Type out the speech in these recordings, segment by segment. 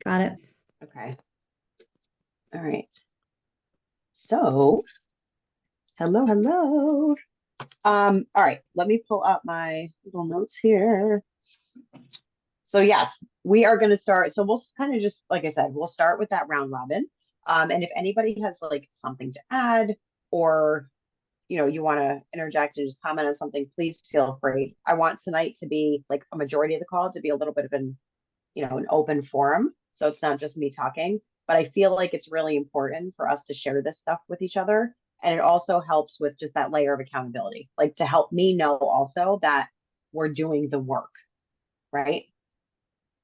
Got it. Okay. All right. So, hello, hello. All right, let me pull up my little notes here. So yes, we are going to start. So we'll kind of just, like I said, we'll start with that round robin. And if anybody has like something to add or you want to interject and just comment on something, please feel free. I want tonight to be like a majority of the call to be a little bit of an open forum. So it's not just me talking, but I feel like it's really important for us to share this stuff with each other. And it also helps with just that layer of accountability, like to help me know also that we're doing the work, right?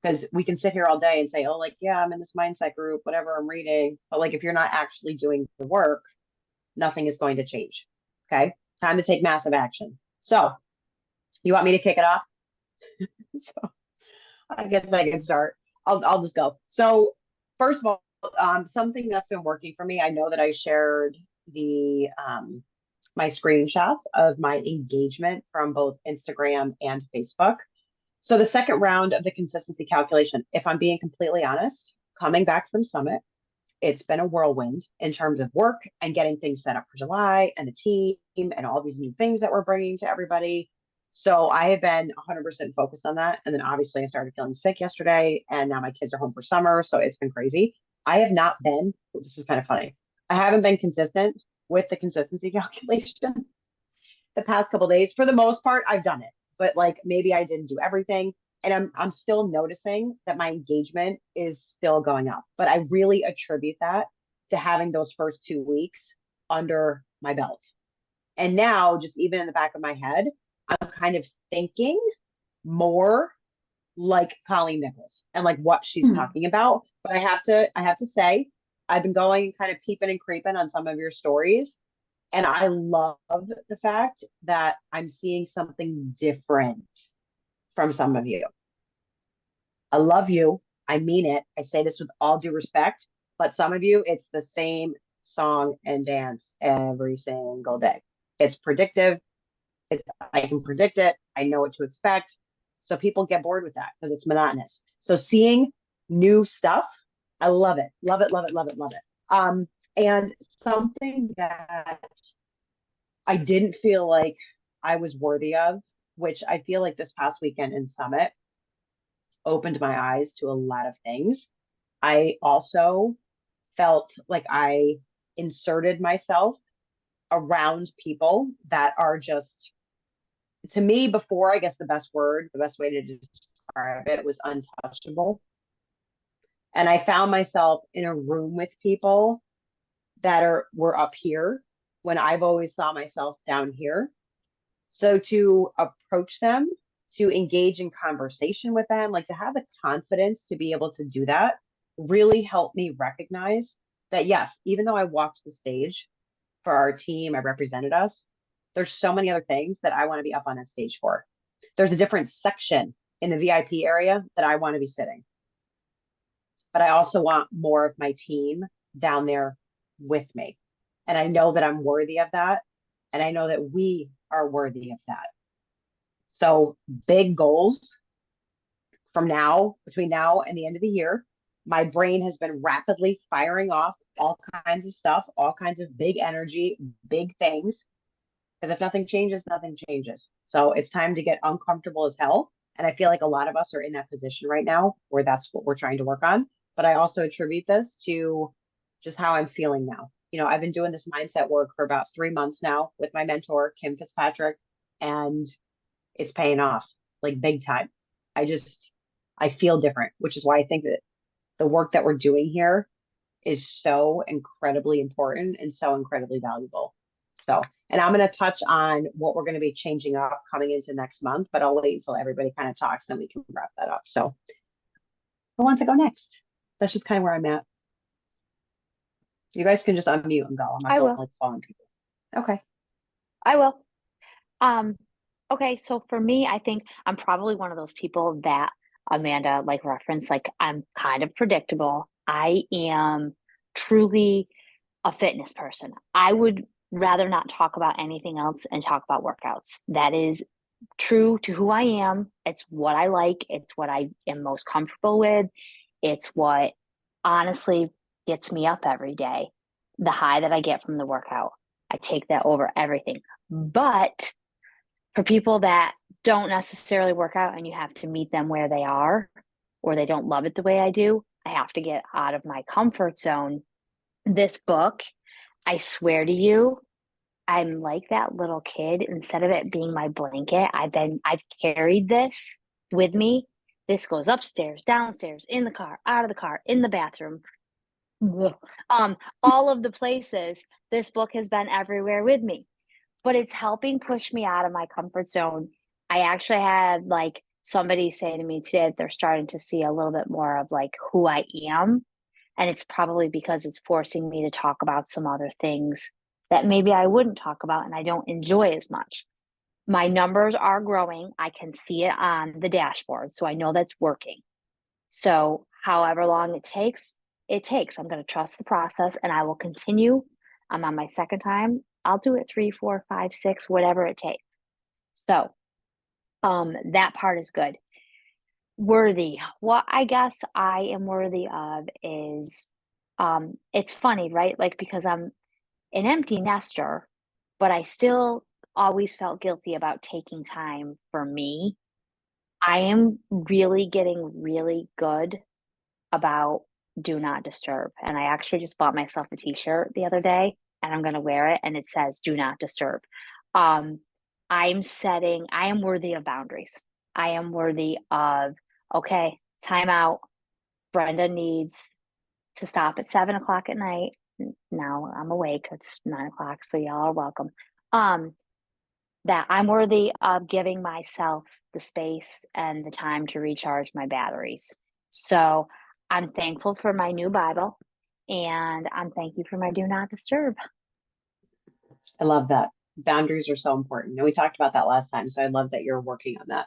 Because we can sit here all day and say, oh, like, yeah, I'm in this mindset group, whatever I'm reading. But like, if you're not actually doing the work, nothing is going to change. Okay. Time to take massive action. So, you want me to kick it off? So, I guess I can start. I'll just go. So, first of all, something that's been working for me, I know that I shared the my screenshots of my engagement from both Instagram and Facebook. So the second round of the consistency calculation, if I'm being completely honest, coming back from Summit, it's been a whirlwind in terms of work and getting things set up for July and the team and all these new things that we're bringing to everybody. So I have been 100% focused on that. And then obviously I started feeling sick yesterday and now my kids are home for summer. So it's been crazy. I have not been, this is kind of funny. I haven't been consistent with the consistency calculation the past couple days. For the most part, I've done it, but like maybe I didn't do everything. And I'm still noticing that my engagement is still going up. But I really attribute that to having those first 2 weeks under my belt. And now, just even in the back of my head, I'm kind of thinking more like Colleen Nichols and like what she's Mhm. talking about. But I have to say, I've been going kind of peeping and creeping on some of your stories. And I love the fact that I'm seeing something different from some of you. I love you. I mean it. I say this with all due respect, but some of you, it's the same song and dance every single day. It's predictive. I can predict it. I know what to expect. So people get bored with that because it's monotonous. So seeing new stuff, I love it. Love it, love it, love it, love it. And something that I didn't feel like I was worthy of, which I feel like this past weekend in Summit opened my eyes to a lot of things. I also felt like I inserted myself around people that are just, to me, before, I guess the best way to describe it was untouchable. And I found myself in a room with people that were up here when I've always saw myself down here. So to approach them, to engage in conversation with them, like to have the confidence to be able to do that really helped me recognize that, yes, even though I walked the stage for our team, I represented us, there's so many other things that I want to be up on that stage for. There's a different section in the VIP area that I want to be sitting, but I also want more of my team down there with me. And I know that I'm worthy of that. And I know that we are worthy of that. So big goals from now, between now and the end of the year. My brain has been rapidly firing off all kinds of stuff, all kinds of big energy, big things. Because if nothing changes, nothing changes. So it's time to get uncomfortable as hell. And I feel like a lot of us are in that position right now where that's what we're trying to work on. But I also attribute this to just how I'm feeling now. I've been doing this mindset work for about 3 months now with my mentor, Kim Fitzpatrick, and it's paying off like big time. I feel different, which is why I think that the work that we're doing here is so incredibly important and so incredibly valuable. So, and I'm going to touch on what we're going to be changing up coming into next month, but I'll wait until everybody kind of talks, then we can wrap that up. So, who wants to go next? That's just kind of where I'm at. You guys can just unmute and go. I'm not I going will. like calling people. Okay. I will. Um, okay, so for me, I think I'm probably one of those people that Amanda like referenced, like I'm kind of predictable. I am truly a fitness person. I would rather not talk about anything else and talk about workouts. That is true to who I am. It's what I like. It's what I am most comfortable with. It's what honestly gets me up every day. The high that I get from the workout, I take that over everything. But for people that don't necessarily work out and you have to meet them where they are, or they don't love it the way I do, I have to get out of my comfort zone. This book, I swear to you, I'm like that little kid. Instead of it being my blanket, I've carried this with me. This goes upstairs, downstairs, in the car, out of the car, in the bathroom. Um, all of the places. This book has been everywhere with me, but it's helping push me out of my comfort zone. I actually had like somebody say to me today that they're starting to see a little bit more of like who I am. And it's probably because it's forcing me to talk about some other things that maybe I wouldn't talk about and I don't enjoy as much. My numbers are growing. I can see it on the dashboard. So I know that's working. So, however long it takes, it takes. I'm going to trust the process and I will continue. I'm on my second time. I'll do it three, four, five, six, whatever it takes. So, that part is good. Worthy. What I guess I am worthy of is, it's funny, right? Like, because I'm an empty nester, but I still always felt guilty about taking time for me. I am really getting really good about do not disturb. And I actually just bought myself a t-shirt the other day and I'm going to wear it and it says do not disturb. Um I am worthy of boundaries. I am worthy of okay, time out. Brenda needs to stop at 7 o'clock at night. Now I'm awake. It's 9 o'clock, so y'all are welcome. Um, that I'm worthy of giving myself the space and the time to recharge my batteries. So I'm thankful for my new Bible and I'm thank you for my do not disturb. I love that. Boundaries are so important. And we talked about that last time. So I love that you're working on that.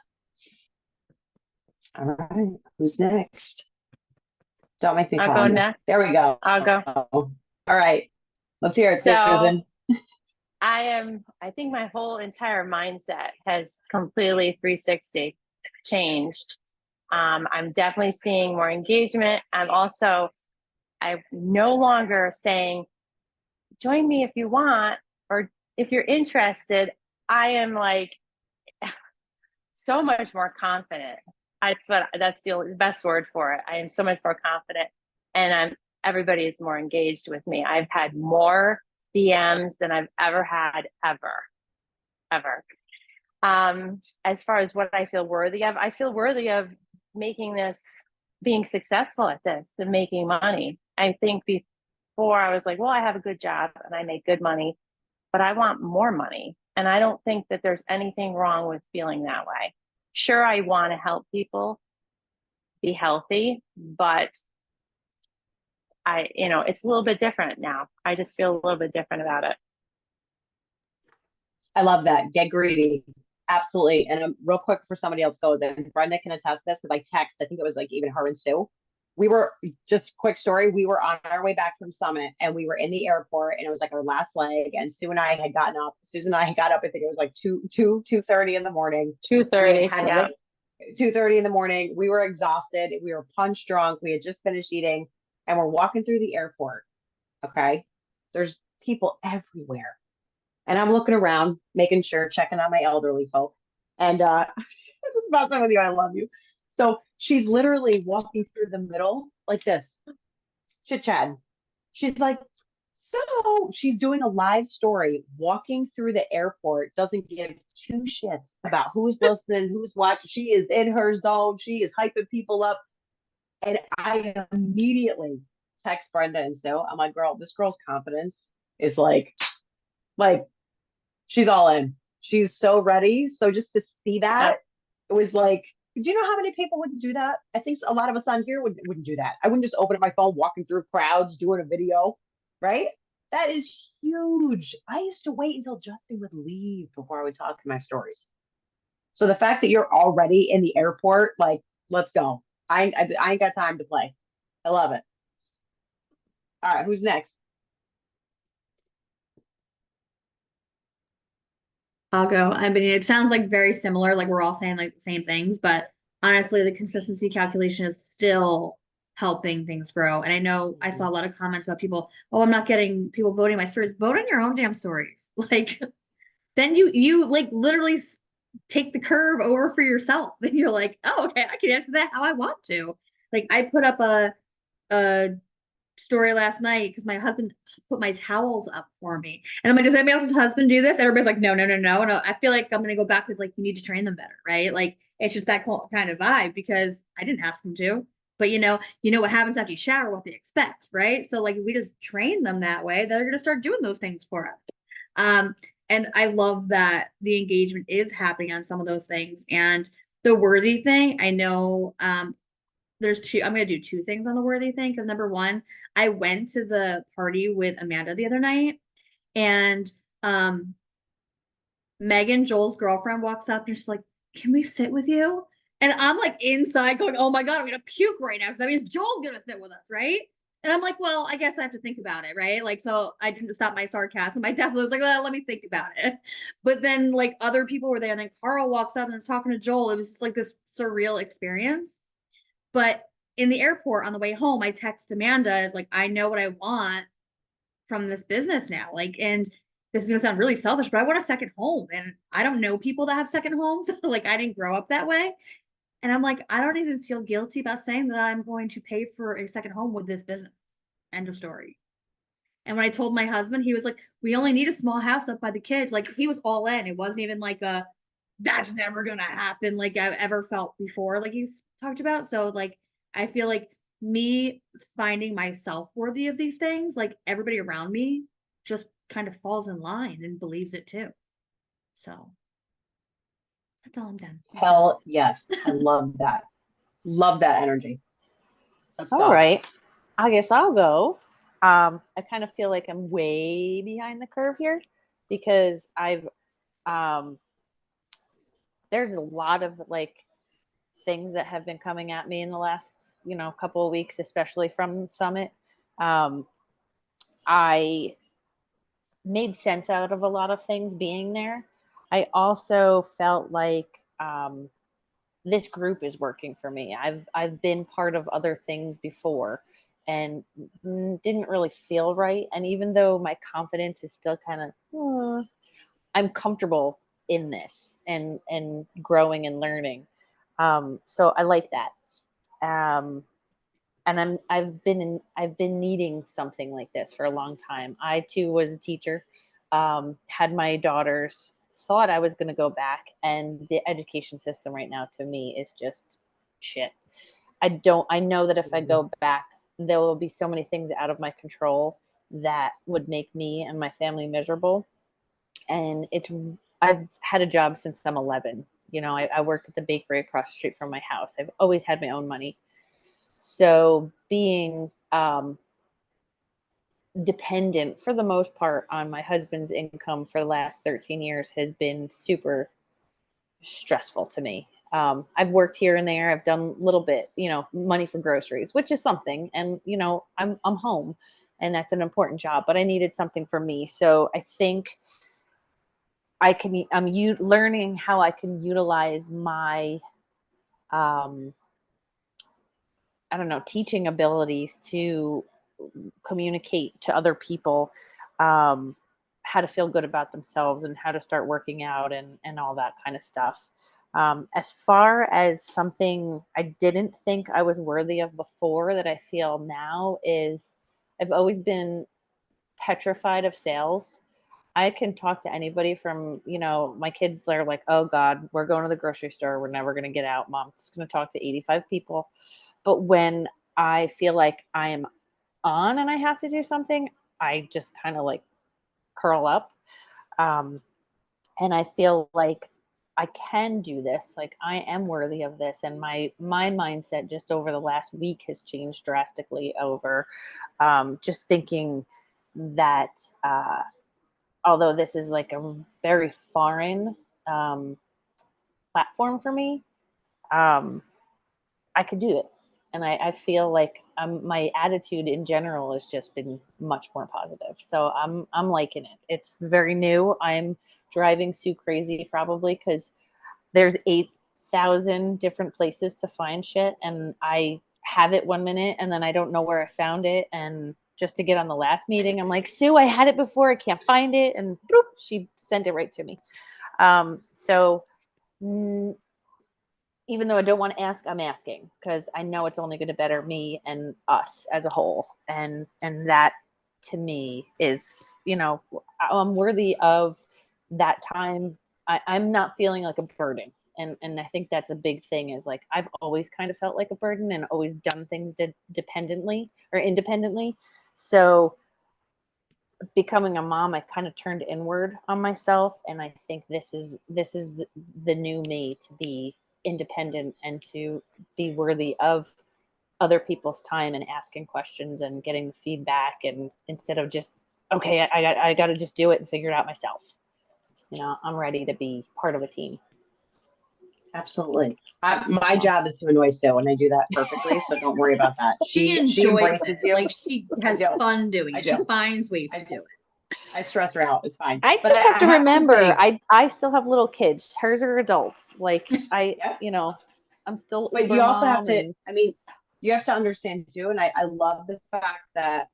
All right. Who's next? Don't make me I'll call go on you. next. There we go. I'll go. All right. Let's hear it, So Susan. I think my whole entire mindset has completely 360 changed. I'm definitely seeing more engagement. I'm no longer saying, join me if you want, or if you're interested. I am like so much more confident. That's the best word for it. I am so much more confident, and everybody is more engaged with me. I've had more DMs than I've ever had ever. As far as what I feel worthy of, I feel worthy of making this, being successful at this, and making money. I think before I was like, well, I have a good job and I make good money, but I want more money. And I don't think that there's anything wrong with feeling that way. Sure, I want to help people be healthy, but it's a little bit different now. I just feel a little bit different about it. I love that. Get greedy. Absolutely. And real quick for somebody else goes, and Brenda can attest this because I think it was like even her and Sue. We were just quick story. We were on our way back from Summit and we were in the airport and it was like our last leg. And Sue and I had gotten up. Susan and I had got up, I think it was like 2:30 in the morning. We 2:30. had a Yeah. late 2:30 in the morning. We were exhausted. We were punch drunk. We had just finished eating and we're walking through the airport. Okay. There's people everywhere. And I'm looking around, making sure, checking on my elderly folk. And it was messing with you. I love you. So she's literally walking through the middle like this, chit chat. She's like, so she's doing a live story, walking through the airport, doesn't give two shits about who's listening, who's watching. She is in her zone. She is hyping people up. And I immediately text Brenda and so I'm like, girl, this girl's confidence is like she's all in. She's so ready. So just to see Yeah. that, it was like, do you know how many people wouldn't do that? I think a lot of us on here wouldn't do that. I wouldn't just open up my phone, walking through crowds, doing a video, right? That is huge. I used to wait until Justin would leave before I would talk in my stories. So the fact that you're already in the airport, like, let's go. I ain't got time to play. I love it. All right, who's next? I'll go. I mean, it sounds like very similar, like we're all saying like the same things, but honestly, the consistency calculation is still helping things grow. And I know I saw a lot of comments about people, oh, I'm not getting people voting my stories. Vote on your own damn stories. Like then you like literally take the curve over for yourself. And you're like, oh, okay, I can answer that how I want to. Like I put up a story last night because my husband put my towels up for me. And I'm like, does anybody else's husband do this? Everybody's like, no, no, no, no. And I feel like I'm going to go back with like, you need to train them better, right? Like, it's just that kind of vibe because I didn't ask them to. But you know what happens after you shower, what they expect, right? So like, if we just train them that way, they're going to start doing those things for us. Um, and I love that the engagement is happening on some of those things. And the worthy thing, I know there's two. I'm going to do two things on the worthy thing because number one, I went to the party with Amanda the other night, and Megan, Joel's girlfriend, walks up and she's like, "Can we sit with you?" And I'm like inside going, "Oh my god, I'm gonna puke right now because I mean Joel's gonna sit with us, right?" And I'm like, "Well, I guess I have to think about it, right?" Like, so I didn't stop my sarcasm. I definitely was like, well, "Let me think about it." But then like other people were there, and then Carl walks up and is talking to Joel. It was just like this surreal experience. But in the airport on the way home, I text Amanda, like, I know what I want from this business now. Like, and this is gonna sound really selfish, but I want a second home. And I don't know people that have second homes. Like, I didn't grow up that way. And I'm like, I don't even feel guilty about saying that I'm going to pay for a second home with this business. End of story. And when I told my husband, he was like, we only need a small house up by the kids. Like, he was all in. It wasn't even like that's never gonna happen like I've ever felt before, like he's talked about. So like I feel like me finding myself worthy of these things, like everybody around me just kind of falls in line and believes it too. So that's all I'm done. Thank you. Hell yes. I love that. Love that energy. Let's All go. right. I guess I'll go. I kind of feel like I'm way behind the curve here because um, there's a lot of like things that have been coming at me in the last, couple of weeks, especially from Summit. Um, I made sense out of a lot of things being there. I also felt like this group is working for me. I've been part of other things before and didn't really feel right. And even though my confidence is still kind of, I'm comfortable in this and growing and learning. So I like that. And I've been needing something like this for a long time. I too was a teacher, had my daughters, thought I was going to go back, and the education system right now to me is just shit. I know that if I go back, there will be so many things out of my control that would make me and my family miserable. And I've had a job since I'm 11. I worked at the bakery across the street from my house. I've always had my own money. So being dependent for the most part on my husband's income for the last 13 years has been super stressful to me. I've worked here and there. I've done a little bit, money for groceries, which is something. And, I'm home and that's an important job, but I needed something for me. So I think I'm learning how I can utilize my, I don't know, teaching abilities to communicate to other people how to feel good about themselves and how to start working out and all that kind of stuff. As far as something I didn't think I was worthy of before that I feel now is I've always been petrified of sales. I can talk to anybody from, my kids are like, oh God, we're going to the grocery store. We're never going to get out. Mom's just going to talk to 85 people. But when I feel like I am on and I have to do something, I just kind of like curl up. And I feel like I can do this. Like I am worthy of this. And my mindset just over the last week has changed drastically over just thinking that although this is like a very foreign platform for me, I could do it. And I feel like my attitude in general has just been much more positive. So I'm liking it. It's very new. I'm driving Sue crazy probably because there's 8,000 different places to find shit. And I have it one minute and then I don't know where I found it. And just to get on the last meeting, I'm like, Sue, I had it before. I can't find it. And boop, she sent it right to me. So even though I don't want to ask, I'm asking because I know it's only going to better me and us as a whole. And that to me is, I'm worthy of that time. I'm not feeling like a burden. And I think that's a big thing is like, I've always kind of felt like a burden and always done things dependently or independently. So becoming a mom, I kind of turned inward on myself. And I think this is the new me, to be independent and to be worthy of other people's time and asking questions and getting feedback. And instead of just, okay, I got to just do it and figure it out myself. I'm ready to be part of a team. Absolutely. My job is to annoy Sue, and I do that perfectly. So don't worry about that. She She enjoys embraces it. you. Like she has fun doing I it. She do. finds ways to do it. I stress her out. It's fine. I But just have to say- remember, I still have little kids. Hers are adults. Like Yep. I'm still But Uber you also have mom to, I mean, you have to understand too, and I love the fact that,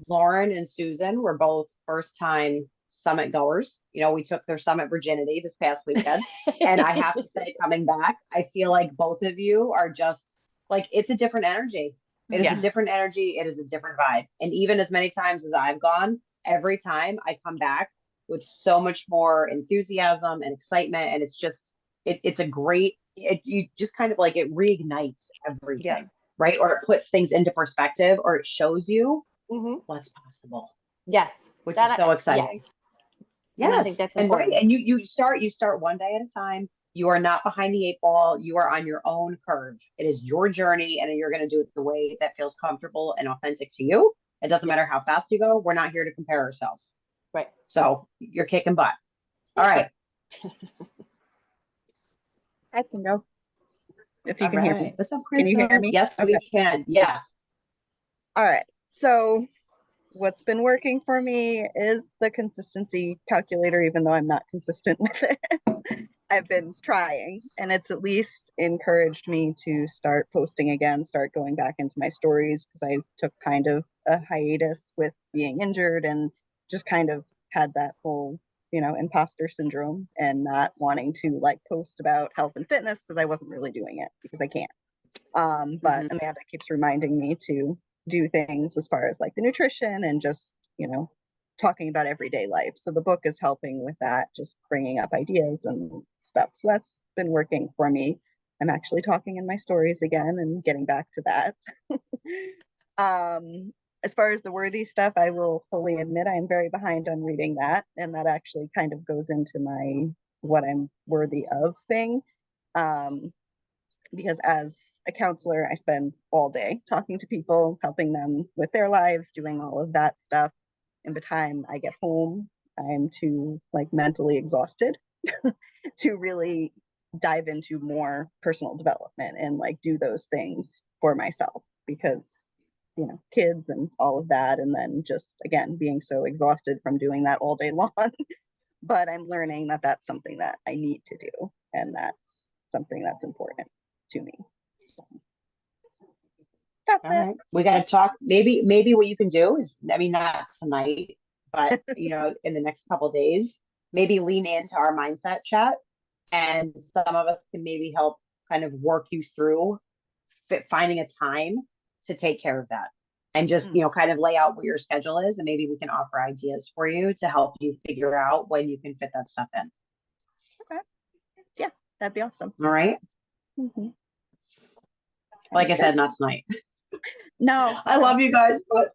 Lauren and Susan were both first time summit goers. We took their summit virginity this past weekend. And I have to say, coming back, I feel like both of you are just like, it's a different energy. It is a different energy. It is a different vibe. And even as many times as I've gone, every time I come back with so much more enthusiasm and excitement. And it's just, it's a great, you just kind of like, it reignites everything, right? Or it puts things into perspective, or it shows you what's possible. Yes. Which is so exciting. Yes. Yes. And I think that's and important. right. And you start one day at a time. You are not behind the eight ball. You are on your own curve. It is your journey, and you're going to do it the way that feels comfortable and authentic to you. It doesn't matter how fast you go. We're not here to compare ourselves. Right. So you're kicking butt. All right. I can go. If you All can hear right. me. What's up, Can you Krista? hear me? Yes, we can. Yes. All right. So what's been working for me is the consistency calculator, even though I'm not consistent with it. I've been trying, and it's at least encouraged me to start posting again, start going back into my stories, because I took kind of a hiatus with being injured and just kind of had that whole, imposter syndrome and not wanting to like post about health and fitness because I wasn't really doing it because I can't. But Amanda keeps reminding me to do things as far as like the nutrition and just, talking about everyday life. So the book is helping with that, just bringing up ideas and stuff. So that's been working for me. I'm actually talking in my stories again and getting back to that. As far as the worthy stuff, I will fully admit I'm very behind on reading that. And that actually kind of goes into my what I'm worthy of thing. Because as a counselor, I spend all day talking to people, helping them with their lives, doing all of that stuff. And by the time I get home, I'm too like mentally exhausted to really dive into more personal development and like do those things for myself because, kids and all of that. And then just, again, being so exhausted from doing that all day long. But I'm learning that that's something that I need to do. And that's something that's important to me. So, that's All it. right. We got to talk. Maybe what you can do is, I mean, not tonight, but in the next couple of days, maybe lean into our mindset chat, and some of us can maybe help kind of work you through finding a time to take care of that, and just kind of lay out what your schedule is, and maybe we can offer ideas for you to help you figure out when you can fit that stuff in. Okay. Yeah, that'd be awesome. All right. Like I said, not tonight. No, I love you guys, but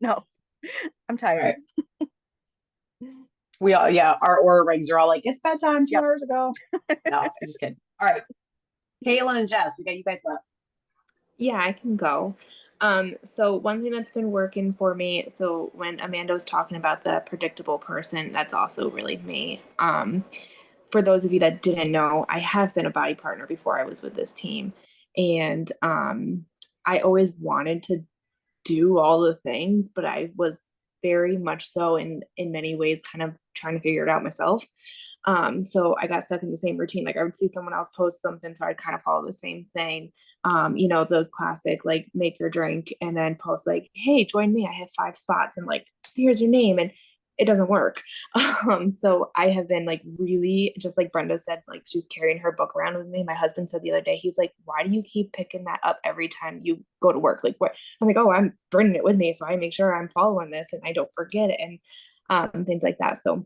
no, I'm tired. Right. We all, our Aura rings are all like, it's bedtime 2 hours ago. No, I'm just kidding. All right. Caitlin and Jess, we got you guys left. Yeah, I can go. So one thing that's been working for me, so when Amanda was talking about the predictable person, that's also really me. For those of you that didn't know, I have been a body partner before I was with this team. And I always wanted to do all the things, but I was very much so in many ways kind of trying to figure it out myself. So I got stuck in the same routine. Like I would see someone else post something, so I'd kind of follow the same thing. You know, the classic, like, make your drink and then post like, hey, join me, I have 5 spots, and like, here's your name. And it doesn't work. So I have been like really, just like Brenda said, like she's carrying her book around with me. My husband said the other day, he's like, why do you keep picking that up every time you go to work? Like, what? I'm like, oh, I'm bringing it with me, so I make sure I'm following this and I don't forget it, and things like that. So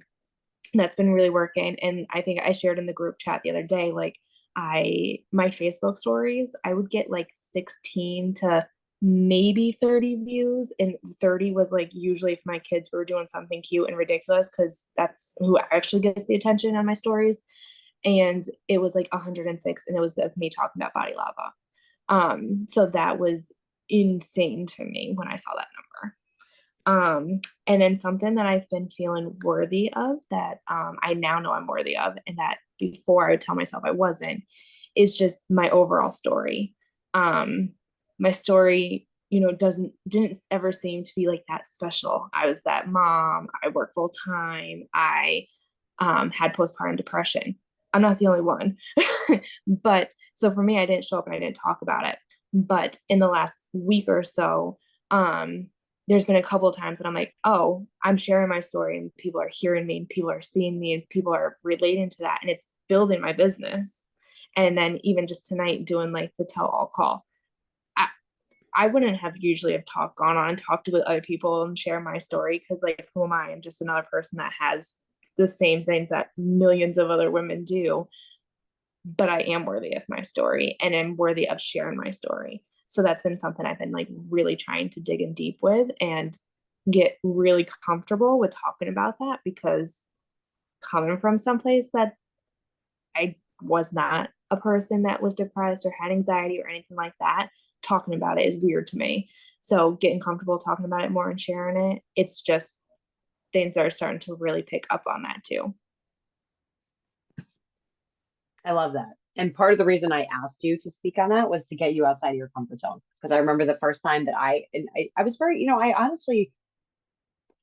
that's been really working. And I think I shared in the group chat the other day, like, my Facebook stories, I would get like 16 to maybe 30 views, and 30 was like usually if my kids were doing something cute and ridiculous, because that's who actually gets the attention on my stories. And it was like 106, and it was of me talking about body lava. So that was insane to me when I saw that number. And then something that I've been feeling worthy of, that I now know I'm worthy of, and that before I would tell myself I wasn't, is just my overall story. My story, you know, didn't ever seem to be like that special. I was that mom, I work full time, I had postpartum depression. I'm not the only one. But so for me, I didn't show up and I didn't talk about it. But in the last week or so, there's been a couple of times that I'm like, oh, I'm sharing my story and people are hearing me and people are seeing me and people are relating to that, and it's building my business. And then even just tonight doing like the tell all call, I wouldn't have usually have gone on and talked with other people and share my story, because like, who am I? I'm just another person that has the same things that millions of other women do. But I am worthy of my story and am worthy of sharing my story. So that's been something I've been like really trying to dig in deep with and get really comfortable with talking about that, because coming from someplace that I was not a person that was depressed or had anxiety or anything like that, talking about it is weird to me. So getting comfortable talking about it more and sharing it, it's just, things are starting to really pick up on that too. I love that. And part of the reason I asked you to speak on that was to get you outside of your comfort zone. Because I remember the first time that I was very, I honestly,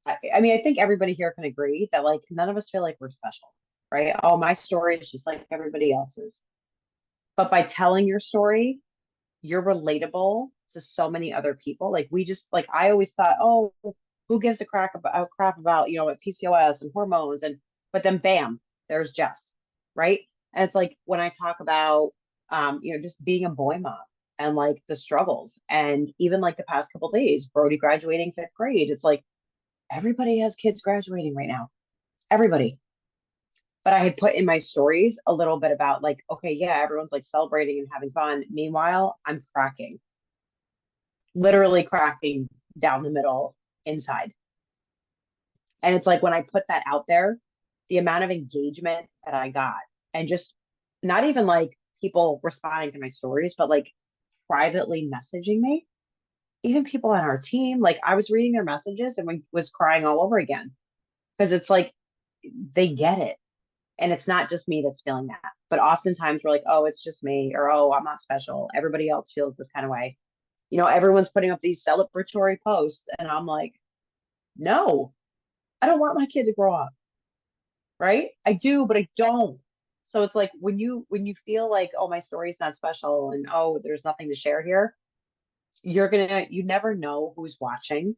I mean, I think everybody here can agree that like none of us feel like we're special, right? Oh, my story is just like everybody else's. But by telling your story, you're relatable to so many other people. Like we just like I always thought, oh, who gives a crap about, like PCOS and hormones, and but then bam, there's Jess, right? And it's like when I talk about just being a boy mom and like the struggles, and even like the past couple days, Brody graduating 5th grade, it's like everybody has kids graduating right now. Everybody. But I had put in my stories a little bit about like, okay, yeah, everyone's like celebrating and having fun. Meanwhile, I'm cracking, literally cracking down the middle inside. And it's like when I put that out there, the amount of engagement that I got, and just not even like people responding to my stories, but like privately messaging me, even people on our team, like I was reading their messages and was crying all over again, because it's like they get it. And it's not just me that's feeling that, but oftentimes we're like, oh, it's just me, or oh, I'm not special. Everybody else feels this kind of way. Everyone's putting up these celebratory posts, and I'm like, no, I don't want my kid to grow up. Right? I do, but I don't. So it's like when you feel like, oh, my story's not special, and oh, there's nothing to share here, you never know who's watching.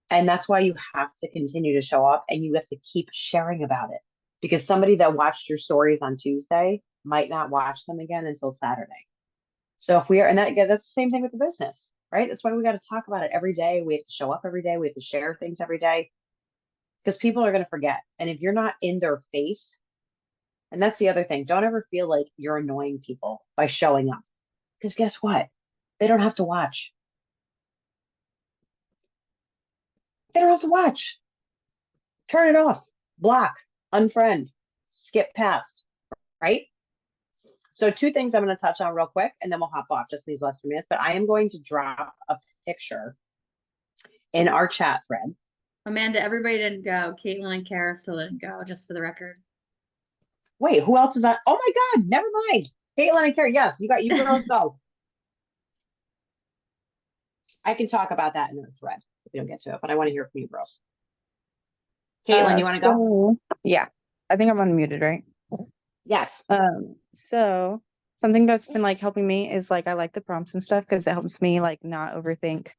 And that's why you have to continue to show up, and you have to keep sharing about it, because somebody that watched your stories on Tuesday might not watch them again until Saturday. So if we are, and that's the same thing with the business, right? That's why we got to talk about it every day. We have to show up every day. We have to share things every day, because people are going to forget. And if you're not in their face, and that's the other thing, don't ever feel like you're annoying people by showing up, because guess what? They don't have to watch. They don't have to watch. Turn it off, block, unfriend, skip past, right? So 2 things I'm going to touch on real quick, and then we'll hop off just these last few minutes. But I am going to drop a picture in our chat thread. Amanda, everybody didn't go. Caitlin and Kara still didn't go, just for the record. Wait, who else is that? Oh my God, never mind. Caitlin and Kara, yes, you girls go. I can talk about that in the thread if we don't get to it, but I want to hear from you girls. Caitlin, you want to go? Yeah, I think I'm unmuted, right? Yes. So something that's been like helping me is like I like the prompts and stuff because it helps me like not overthink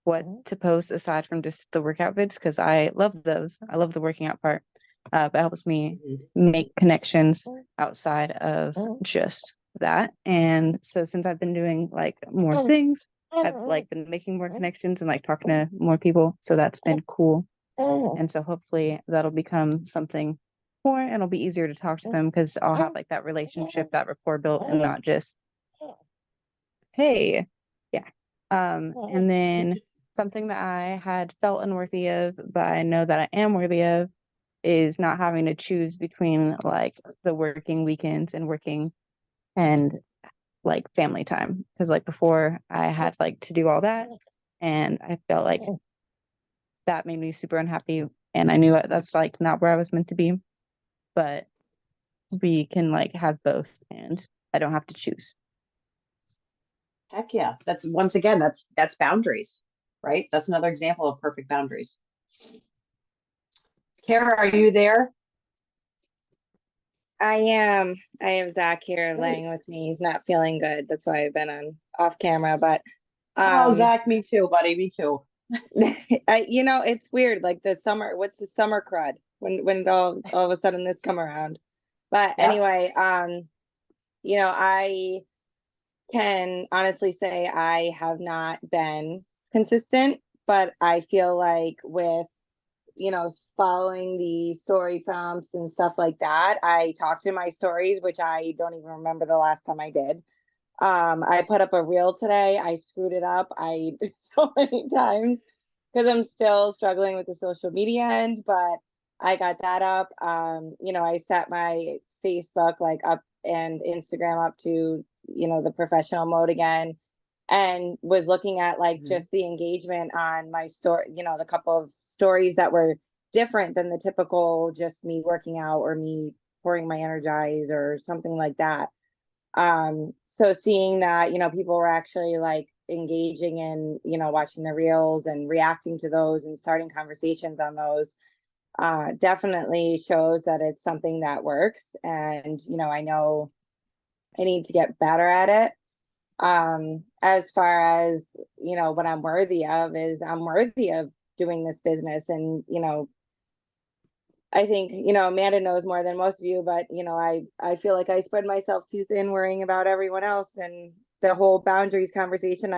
what to post aside from just the workout vids because I love those. I love the working out part. But it helps me make connections outside of just that. And so since I've been doing like more things, I've like been making more connections and like talking to more people. So that's been cool. And so hopefully that'll become something more and it'll be easier to talk to them because I'll have like that relationship, that rapport built and not just, hey, yeah. And then something that I had felt unworthy of, but I know that I am worthy of is not having to choose between like the working weekends and working and like family time. Because like before I had like to do all that and I felt like that made me super unhappy. And I knew that's like not where I was meant to be. But we can like have both and I don't have to choose. Heck yeah. That's once again, that's boundaries, right? That's another example of perfect boundaries. Kara, are you there? I am. I have Zach here Great. laying with me. He's not feeling good. That's why I've been on off camera. But Oh, Zach, me too, buddy. Me too. it's weird. Like the summer, what's the summer crud when it all of a sudden this come around. But Yep. anyway, I can honestly say I have not been consistent, but I feel like with following the story prompts and stuff like that, I talk to my stories, which I don't even remember the last time I did. I put up a reel today. I screwed it up. I did so many times because I'm still struggling with the social media end, but I got that up. I set my Facebook like up and Instagram up to, the professional mode again and was looking at like just the engagement on my story, the couple of stories that were different than the typical just me working out or me pouring my energize or something like that. So seeing that, people were actually like engaging in, watching the reels and reacting to those and starting conversations on those, definitely shows that it's something that works. And, I know I need to get better at it. As far as, what I'm worthy of is I'm worthy of doing this business. And, I think, Amanda knows more than most of you, but, I feel like I spread myself too thin worrying about everyone else and the whole boundaries conversation.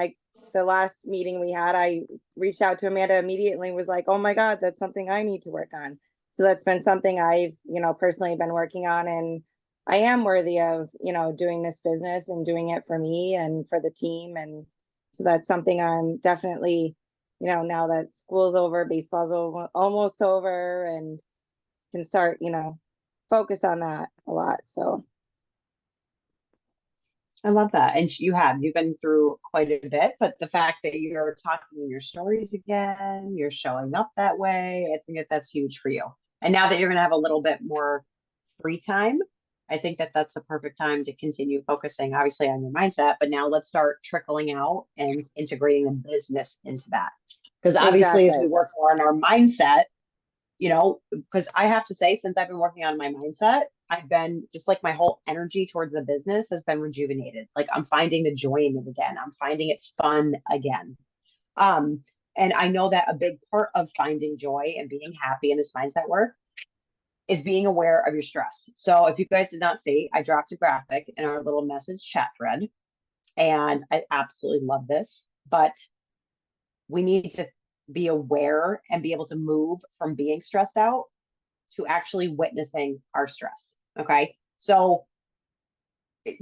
The last meeting we had, I reached out to Amanda immediately and was like, oh my God, that's something I need to work on. So that's been something I've, personally been working on. And I am worthy of, doing this business and doing it for me and for the team. And so that's something I'm definitely, now that school's over, baseball's over, almost over, and can start, focus on that a lot. So I love that. And you've been through quite a bit, but the fact that you're talking in your stories again, you're showing up that way, I think that's huge for you. And now that you're going to have a little bit more free time, I think that's the perfect time to continue focusing, obviously, on your mindset. But now let's start trickling out and integrating the business into that. Because obviously, as we work more on our mindset, because I have to say, since I've been working on my mindset, I've been just like my whole energy towards the business has been rejuvenated. Like I'm finding the joy in it again. I'm finding it fun again. And I know that a big part of finding joy and being happy in this mindset work is being aware of your stress. So if you guys did not see, I dropped a graphic in our little message chat thread, and I absolutely love this, but we need to be aware and be able to move from being stressed out to actually witnessing our stress. Okay. So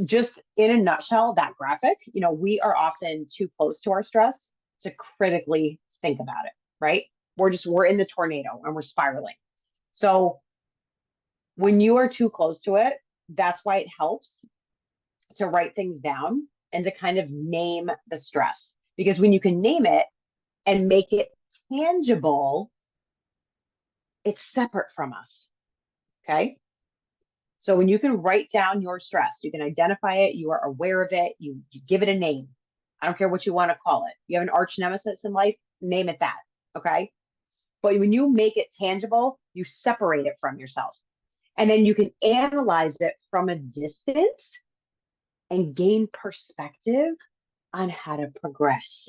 just in a nutshell, that graphic, we are often too close to our stress to critically think about it, right? We're in the tornado and we're spiraling. So when you are too close to it, that's why it helps to write things down and to kind of name the stress. Because when you can name it and make it tangible, it's separate from us. Okay. So when you can write down your stress, you can identify it, you are aware of it, you give it a name. I don't care what you want to call it. You have an arch nemesis in life, name it that. Okay. But when you make it tangible, you separate it from yourself. And then you can analyze it from a distance and gain perspective on how to progress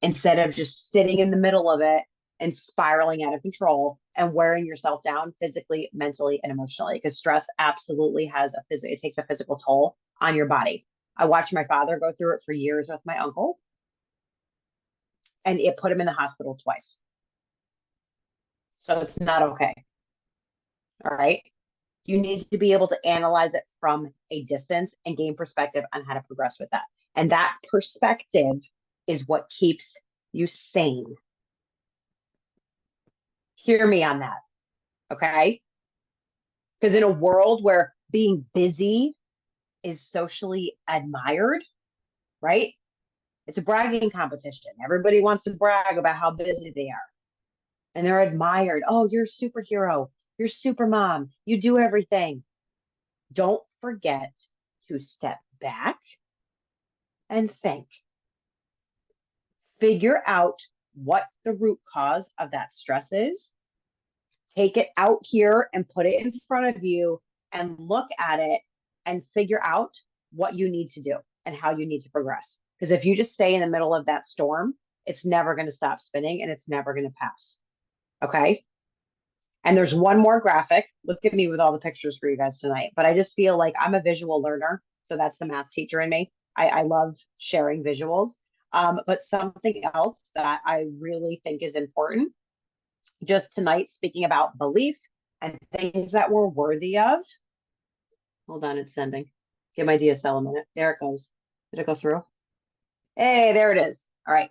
instead of just sitting in the middle of it and spiraling out of control and wearing yourself down physically, mentally, and emotionally. Because stress absolutely has it takes a physical toll on your body. I watched my father go through it for years with my uncle, and it put him in the hospital twice. So it's not okay. All right. You need to be able to analyze it from a distance and gain perspective on how to progress with that. And that perspective is what keeps you sane. Hear me on that. Okay. Because in a world where being busy is socially admired, right? It's a bragging competition. Everybody wants to brag about how busy they are. And they're admired. Oh, you're a superhero. You're super mom. You do everything. Don't forget to step back and think. Figure out what the root cause of that stress is. Take it out here and put it in front of you and look at it and figure out what you need to do and how you need to progress. Because if you just stay in the middle of that storm, it's never going to stop spinning and it's never going to pass. Okay. And there's one more graphic. Look at me with all the pictures for you guys tonight. But I just feel like I'm a visual learner. So that's the math teacher in me. I love sharing visuals. But something else that I really think is important, just tonight, speaking about belief and things that we're worthy of. Hold on, it's sending. Give my DSL a minute. There it goes. Did it go through? Hey, there it is. All right.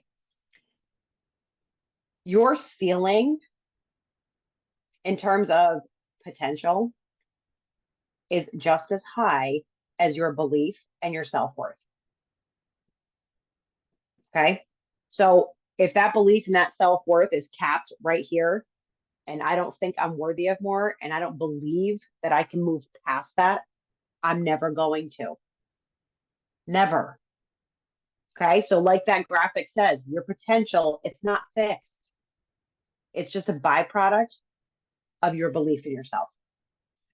Your ceiling in terms of potential is just as high as your belief and your self-worth. Okay. So if that belief and that self-worth is capped right here, and I don't think I'm worthy of more, and I don't believe that I can move past that, I'm never going to. Never. Okay. So like that graphic says, your potential, it's not fixed. It's just a byproduct of your belief in yourself.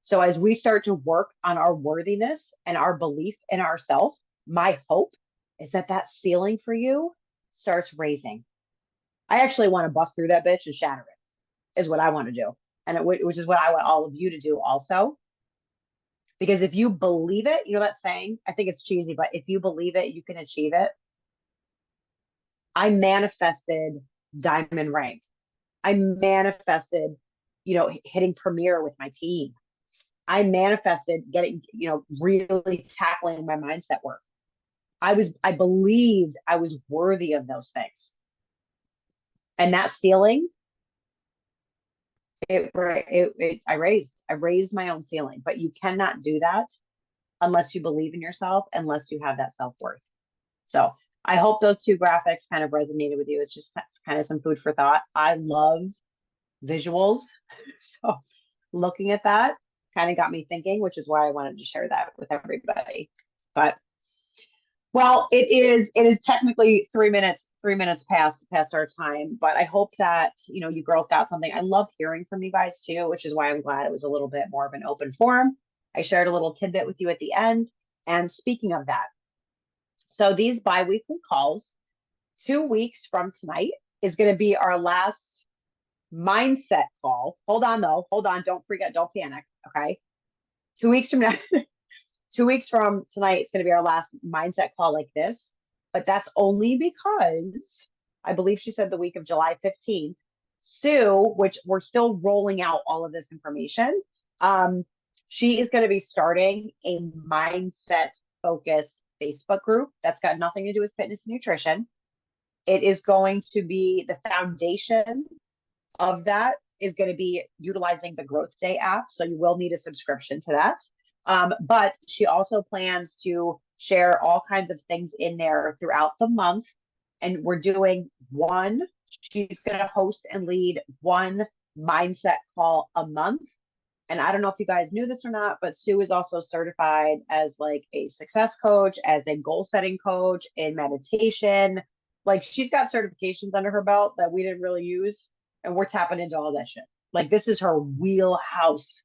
So as we start to work on our worthiness and our belief in ourselves, my hope is that that ceiling for you starts raising. I actually want to bust through that bitch and shatter it, is what I want to do. And which is what I want all of you to do also. Because if you believe it, you know that saying, I think it's cheesy, but if you believe it, you can achieve it. I manifested diamond rank. I manifested, hitting premiere with my team. I manifested getting, really tackling my mindset work. I believed I was worthy of those things. And that ceiling, I raised my own ceiling, but you cannot do that unless you believe in yourself, unless you have that self-worth. So I hope those two graphics kind of resonated with you. It's kind of some food for thought. I love visuals. So looking at that kind of got me thinking, which is why I wanted to share that with everybody. But well, it is technically 3 minutes past our time, but I hope that, you girls got something. I love hearing from you guys too, which is why I'm glad it was a little bit more of an open forum. I shared a little tidbit with you at the end. And speaking of that, so these bi-weekly calls, 2 weeks from tonight is going to be our last mindset call. Hold on though. Hold on. Don't forget. Don't panic. Okay. 2 weeks from now, 2 weeks from tonight, it's going to be our last mindset call like this. But that's only because I believe she said the week of July 15th, Sue, which we're still rolling out all of this information. She is going to be starting a mindset focused Facebook group that's got nothing to do with fitness and nutrition. It is going to be the foundation of that is going to be utilizing the Growth Day app. So you will need a subscription to that. But she also plans to share all kinds of things in there throughout the month. And we're doing she's going to host and lead one mindset call a month. And I don't know if you guys knew this or not, but Sue is also certified as like a success coach, as a goal setting coach in meditation. Like she's got certifications under her belt that we didn't really use. And we're tapping into all that shit. Like this is her wheelhouse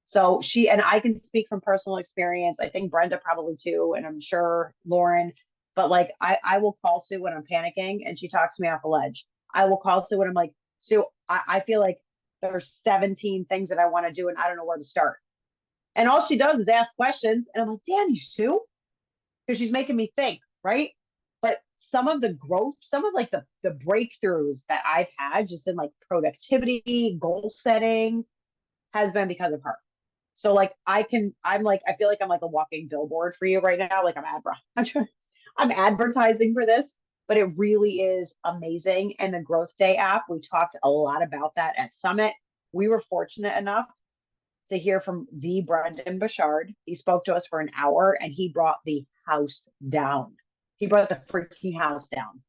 So she and I can speak from personal experience. I think Brenda probably too, and I'm sure Lauren. But like I will call Sue when I'm panicking and she talks me off a ledge. I will call Sue when I'm like, Sue, I feel like there's 17 things that I want to do and I don't know where to start. And all she does is ask questions. And I'm like, damn you, Sue. Because she's making me think, right? But some of the growth, some of like the breakthroughs that I've had just in like productivity, goal setting has been because of her. So like I feel like I'm like a walking billboard for you right now. Like I'm advertising for this, but it really is amazing. And the Growth Day app, we talked a lot about that at Summit. We were fortunate enough to hear from the Brendan Bouchard. He spoke to us for an hour and he brought the house down. He brought the freaking house down.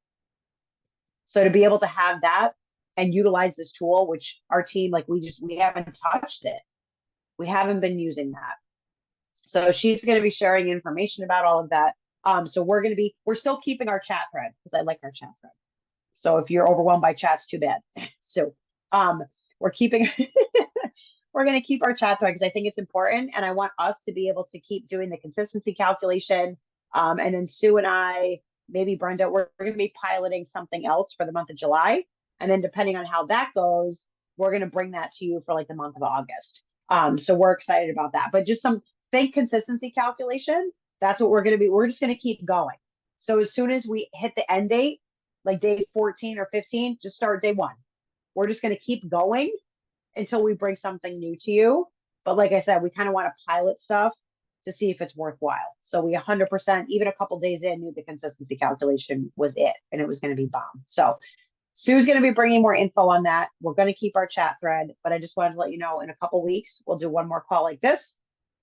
So to be able to have that and utilize this tool, which our team, like we haven't touched it. We haven't been using that. So she's going to be sharing information about all of that. So we're still keeping our chat thread because I like our chat thread. So if you're overwhelmed by chats, too bad. So we're keeping, we're going to keep our chat thread because I think it's important. And I want us to be able to keep doing the consistency calculation. And then Sue and I, maybe Brenda, we're going to be piloting something else for the month of July. And then depending on how that goes, we're going to bring that to you for like the month of August. So we're excited about that. But just think consistency calculation. That's what we're going to be. We're just going to keep going. So as soon as we hit the end date, like day 14 or 15, just start day 1. We're just going to keep going until we bring something new to you. But like I said, we kind of want to pilot stuff to see if it's worthwhile. So we 100%, even a couple days in, knew the consistency calculation was it, and it was going to be bomb. So Sue's going to be bringing more info on that. We're going to keep our chat thread, but I just wanted to let you know in a couple weeks, we'll do one more call like this.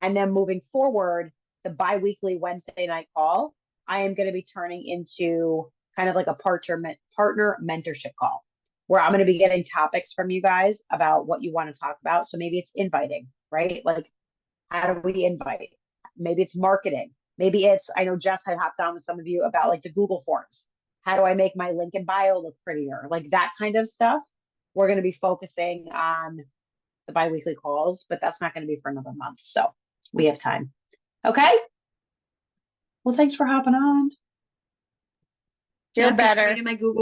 And then moving forward, the bi-weekly Wednesday night call, I am going to be turning into kind of like a partner mentorship call where I'm going to be getting topics from you guys about what you want to talk about. So maybe it's inviting, right? Like, how do we invite? Maybe it's marketing. Maybe it's, I know Jess had hopped on with some of you about like the Google Forms. How do I make my link in bio look prettier? Like that kind of stuff. We're going to be focusing on the bi-weekly calls, but that's not going to be for another month. So we have time. Okay. Well, thanks for hopping on. Feel Jesse, better. my Google